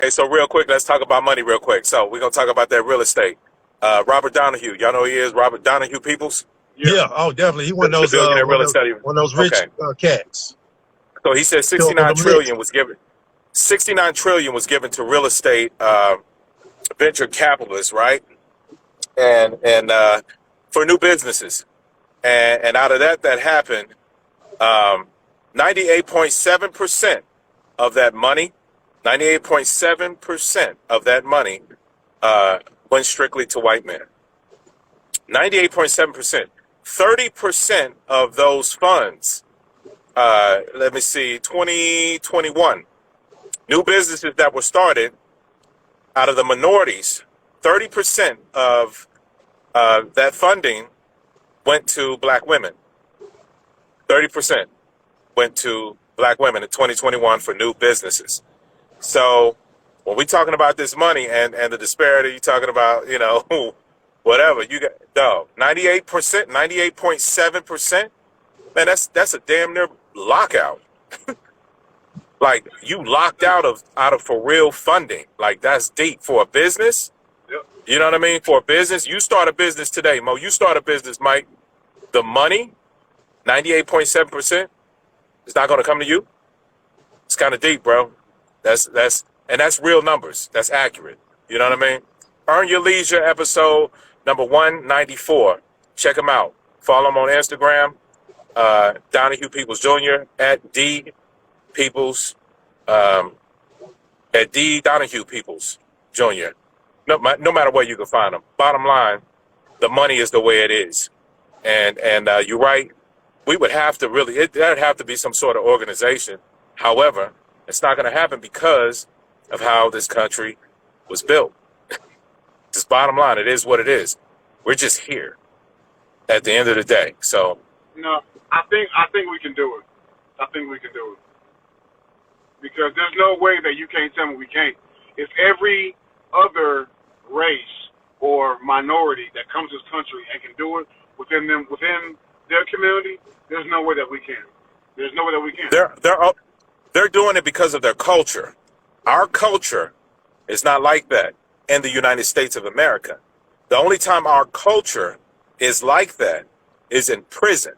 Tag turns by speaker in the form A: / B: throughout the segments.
A: Hey, so real quick, let's talk about money real quick. So we're gonna talk about that real estate. Robert Donahue, y'all know who he is. Robert Donahue Peoples,
B: Yeah. Oh, definitely. He one of
A: the
B: those
A: billionaire real estate.
B: one of those rich
A: Okay,
B: cats.
A: so he said
B: Still on
A: 69
B: them list.
A: trillion was given. 69 trillion was given to real estate venture capitalists, right? And for new businesses, and out of that happened. 98.7% of that money, 98.7% of that money went strictly to white men. 98.7%. 30% of those funds, let me see, 2021, new businesses that were started out of the minorities, 30% of that funding went to black women. 30% went to black women in 2021 for new businesses. So when we're talking about this money and the disparity, you're talking about, whatever, you got, dog, 98%, 98.7%, man, that's a damn near lockout. Like, you locked out of for real funding. Like, that's deep for a business.
C: Yep.
A: You know what I mean? For a business, you start a business today, Mo, you start a business, Mike, the money, 98.7%, it's not going to come to you. It's kind of deep, bro. That's real numbers. That's accurate. You know what I mean? Earn Your Leisure episode number 194. Check him out. Follow him on Instagram, Donahue Peoples Jr. at D Peoples, at D Donahue Peoples Jr. No matter where you can find him. Bottom line, the money is the way it is, and you're right. We would have to there'd have to be some sort of organization. However, it's not going to happen because of how this country was built. Just bottom line, it is what it is. We're just here at the end of the day. So,
C: No, I think we can do it. I think we can do it because there's no way that you can't tell me we can't. If every other race or minority that comes to this country and can do it within their community, there's no way that we can. There's no way that we can.
A: They're doing it because of their culture. Our culture is not like that in the United States of America. The only time our culture is like that is in prison.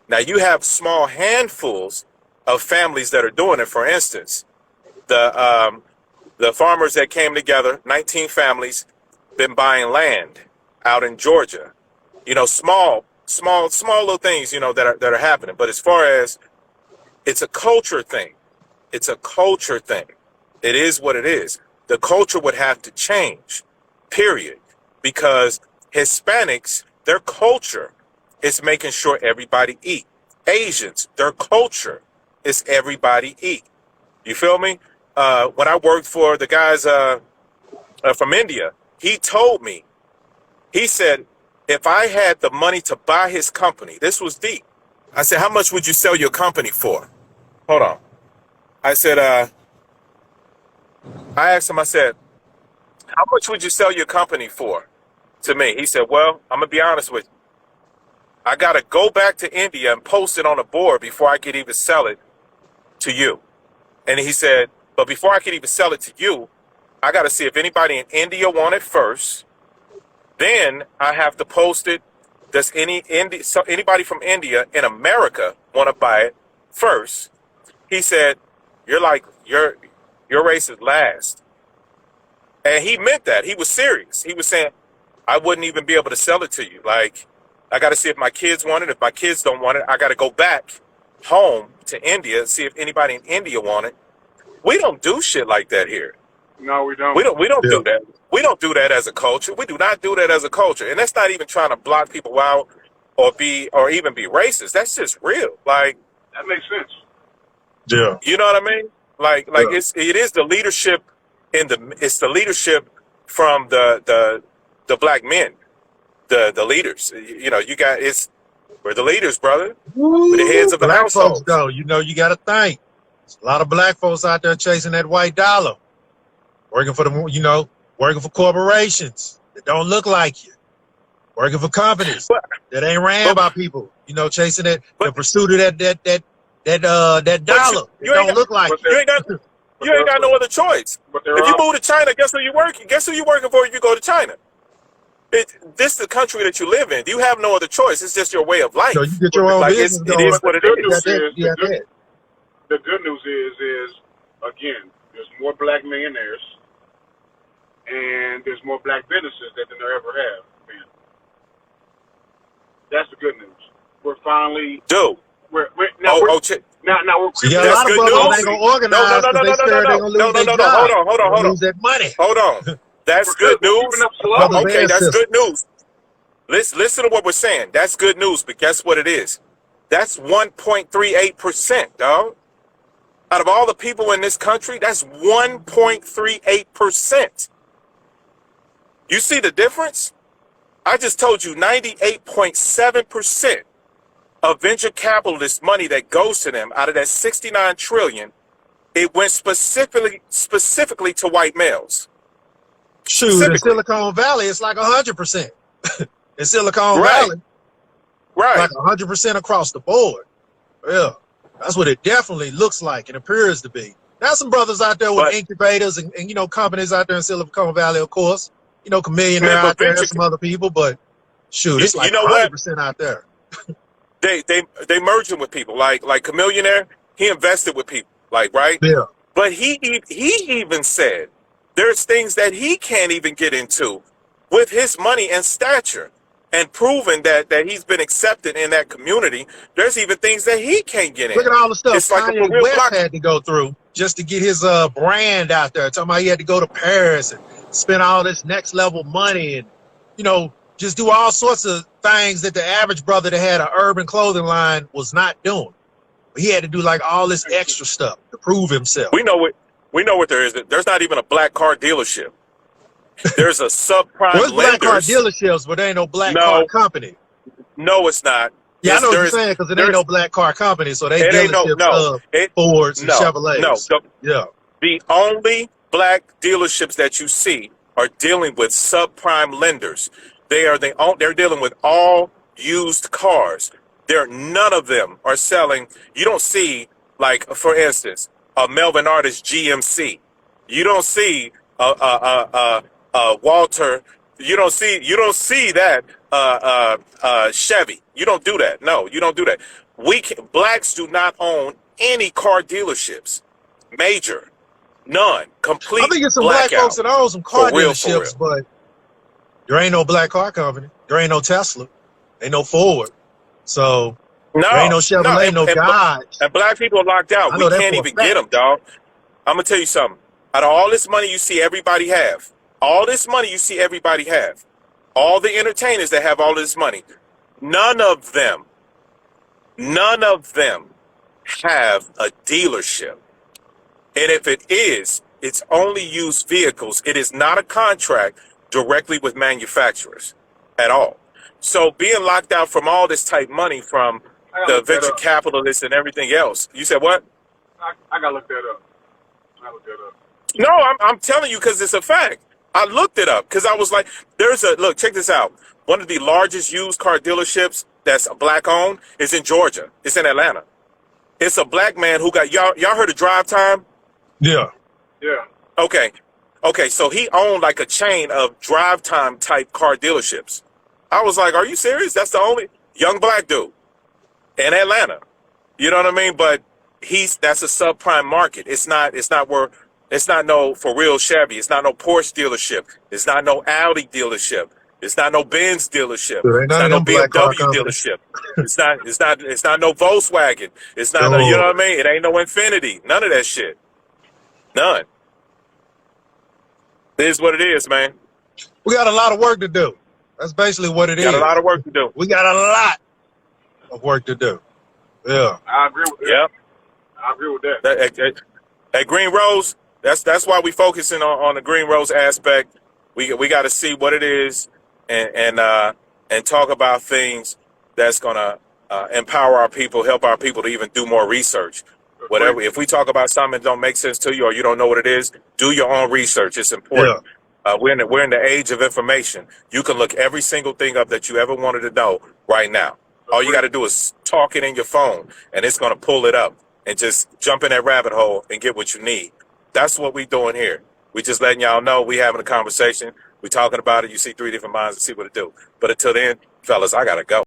A: Now, you have small handfuls of families that are doing it. For instance, the farmers that came together, 19 families, been buying land out in Georgia. Small little things, that are happening. But as far as it's a culture thing, it's a culture thing. It is what it is. The culture would have to change, period. Because Hispanics, their culture is making sure everybody eat. Asians, their culture is everybody eat. You feel me? When I worked for the guys from India, he told me, he said, if I had the money to buy his company, this was deep. I said, how much would you sell your company for? Hold on. I said, I asked him, I said, how much would you sell your company for to me? He said, well, I'm going to be honest with you. I got to go back to India and post it on a board before I could even sell it to you. And he said, but before I could even sell it to you, I got to see if anybody in India want it first. Then I have to post it. Does anybody from India in America want to buy it first? He said, your race is last. And he meant that. He was serious. He was saying, I wouldn't even be able to sell it to you. Like, I got to see if my kids want it. If my kids don't want it, I got to go back home to India and see if anybody in India want it. We don't do shit like that here.
C: No, we don't.
A: We don't do that. We don't do that as a culture. We do not do that as a culture. And that's not even trying to block people out or even be racist. That's just real. Like,
C: That makes sense.
B: Yeah.
A: you know what I mean? Like
B: Yeah.
A: it is the leadership it's the leadership from the black men, the leaders. We're the leaders, brother. We're the heads of the
B: Black
A: household.
B: folks, though, you got to think. There's a lot of black folks out there chasing that white dollar, working for working for corporations that don't look like you, working for companies
A: But,
B: that ain't ran
A: but,
B: by people, chasing the
A: but,
B: pursuit of that
A: but
B: dollar that
A: you ain't
B: don't look like
C: But
B: you.
A: you ain't got
C: but but
A: You ain't got no other choice.
C: there
A: If you
C: are
A: move to China, guess who you working? Guess who you working for if you go to China? This is the country that you live in. You have no other choice. It's just your way of
B: You know, you
A: life.
B: get
C: but
B: your
C: the,
B: own
A: Like
B: business
A: it is
B: going.
C: but the
A: what it
C: good
B: You
C: news
B: got
A: is.
B: that.
C: is
B: You got that.
C: the good news is again there's more black millionaires and there's more black businesses than there ever have been. That's the good news. We're finally
A: Dude.
C: now we're
A: Check.
C: now we're
B: So you got
C: creeping
B: a
C: up
A: That's
B: lot of
A: good
B: brothers that ain't
A: news.
C: slowly.
B: gonna
A: No,
B: organize because they scared they're gonna lose their
A: Hold
B: job.
A: on, hold
B: They're
A: on, hold
B: gonna
A: on.
B: lose that money.
A: Hold on. That's good
C: We're creeping
A: news.
C: up
B: Brothers
C: slowly.
A: Okay,
B: and
A: that's
B: sisters.
A: good news. Listen to what we're saying. That's good news, but guess what it is? That's 1.38%, dog. Out of all the people in this country, that's 1.38%. You see the difference? I just told you 98.7% of venture capitalist money that goes to them out of that 69 trillion, it went specifically to white males.
B: Shoot, in
A: Specifically.
B: Silicon Valley, it's like 100%. In Silicon
A: Right,
B: Valley,
A: right.
B: like 100% across the board. Yeah, that's what it definitely looks like and appears to be. There's some brothers out there with
A: But
B: incubators and you know companies out there in Silicon Valley, of course. You know, Millionaire
A: but
B: out there, and
A: venture,
B: some other people, but shoot, it's
A: you
B: like
A: know what?
B: 100% out there.
A: They merging with people like Millionaire. He invested with people, like right.
B: Yeah.
A: But he even said there's things that he can't even get into with his money and stature, and proven that he's been accepted in that community. There's even things that he can't get
B: Look
A: in.
B: at all the stuff
A: It's like a for
B: Kanye
A: real
B: West
A: block.
B: had to go through just to get his brand out there. Talking about he had to go to Paris and spend all this next level money and, you know, just do all sorts of things that the average brother that had an urban clothing line was not doing. He had to do like all this extra stuff to prove himself.
A: We know what there is. There's not even a black car dealership. There's a
B: Well,
A: subprime
B: it's black car
A: lenders.
B: dealerships, but there ain't no black car
A: No,
B: company.
A: no, it's not.
B: Yeah, I know what you're
A: There's
B: saying because it ain't
A: there's
B: no black car company, so they
A: it ain't
B: dealerships of
A: it
B: Fords and
A: no
B: Chevrolets. Yeah.
A: The only black dealerships that you see are dealing with subprime lenders. They're dealing with all used cars. None of them are selling. You don't see, like, for instance, a Melvin Artist GMC. You don't see a Walter. You don't see that Chevy. You don't do that. No, you don't do that. Blacks do not own any car dealerships. Major. None.
B: I
A: Complete
B: think it's some black folks
A: blackout.
B: that own some
A: For
B: car
A: real, for real.
B: dealerships, but there ain't no black car company. There ain't no Tesla. Ain't no Ford. So there ain't
A: No,
B: no
A: no.
B: Chevrolet, no Dodge.
A: And black people are locked out.
B: I
A: We
B: know that
A: can't
B: for a
A: even get them,
B: fact.
A: dog. I'm going to tell you something. Out of all this money you see everybody have, all this money you see everybody have, all the entertainers that have all this money, none of them have a dealership. And if it is, it's only used vehicles. It is not a contract directly with manufacturers at all. So being locked out from all this type money from
C: I gotta
A: the
C: look that
A: venture
C: up.
A: capitalists and everything else. You said what?
C: I gotta look that up. I gotta look that up.
A: No, I'm telling you because it's a fact. I looked it up because I was like, look, check this out. One of the largest used car dealerships that's black owned is in Georgia. It's in Atlanta. It's a black man who got, y'all heard of Drive Time?
B: Yeah.
C: Yeah.
A: Okay. Okay, so he owned like a chain of drive time type car dealerships. I was like, are you serious? That's the only young black dude in Atlanta. You know what I mean? But that's a subprime market. It's not no for real Chevy. It's not no Porsche dealership. It's not no Audi dealership. It's not no Benz dealership.
B: There ain't
A: It's
B: none
A: not
B: of
A: no
B: them black car
A: BMW
B: companies.
A: dealership. It's not no Volkswagen. It's not no, you know
B: So
A: what I mean? It ain't no Infiniti. None of that shit. None. It is what it is, man.
B: we got a lot of work to do. That's basically what it
A: Got a
B: is.
A: lot of work to do.
B: We got a lot of work to do. Yeah.
C: I agree with that.
A: Yep.
C: I agree with that.
A: At Green Rose, that's why we focusing on the Green Rose aspect. We got to see what it is and talk about things that's gonna empower our people, help our people to even do more research. Whatever. If we talk about something that don't make sense to you or you don't know what it is, do your own research. It's
B: Yeah.
A: important. We're in the age of information. You can look every single thing up that you ever wanted to know right now. All you got to do is talk it in your phone, and it's going to pull it up and just jump in that rabbit hole and get what you need. That's what we doing here. We just letting y'all know we having a conversation. We talking about it. You see three different minds and see what it do. But until then, fellas, I gotta go.